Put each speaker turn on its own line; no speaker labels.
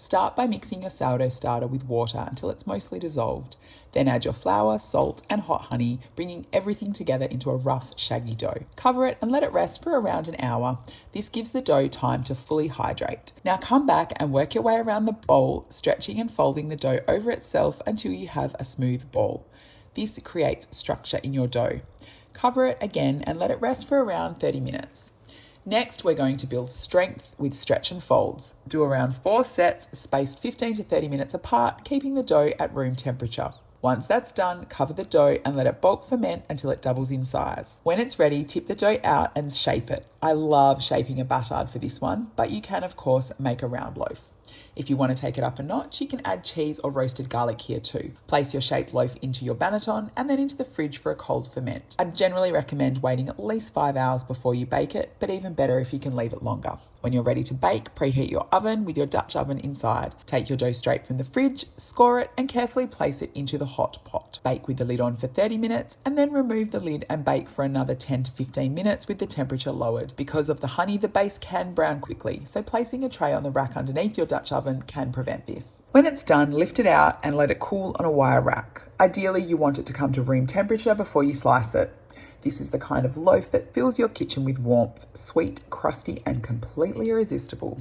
Start by mixing your sourdough starter with water until it's mostly dissolved. Then add your flour, salt, and hot honey, bringing everything together into a rough, shaggy dough. Cover it and let it rest for around an hour. This gives the dough time to fully hydrate. Now come back and work your way around the bowl, stretching and folding the dough over itself until you have a smooth ball. This creates structure in your dough. Cover it again and let it rest for around 30 minutes. Next, we're going to build strength with stretch and folds. Do around 4 sets, spaced 15 to 30 minutes apart, keeping the dough at room temperature. Once that's done, cover the dough and let it bulk ferment until it doubles in size. When it's ready, tip the dough out and shape it. I love shaping a batard for this one, but you can of course make a round loaf. If you want to take it up a notch, you can add cheese or roasted garlic here too. Place your shaped loaf into your banneton and then into the fridge for a cold ferment. I generally recommend waiting at least 5 hours before you bake it, but even better if you can leave it longer. When you're ready to bake, preheat your oven with your Dutch oven inside. Take your dough straight from the fridge, score it, and carefully place it into the hot pot. Bake with the lid on for 30 minutes and then remove the lid and bake for another 10 to 15 minutes with the temperature lowered. Because of the honey, the base can brown quickly, so placing a tray on the rack underneath your Dutch oven can prevent this. When it's done, lift it out and let it cool on a wire rack. Ideally, you want it to come to room temperature before you slice it. This is the kind of loaf that fills your kitchen with warmth, sweet, crusty, and completely irresistible.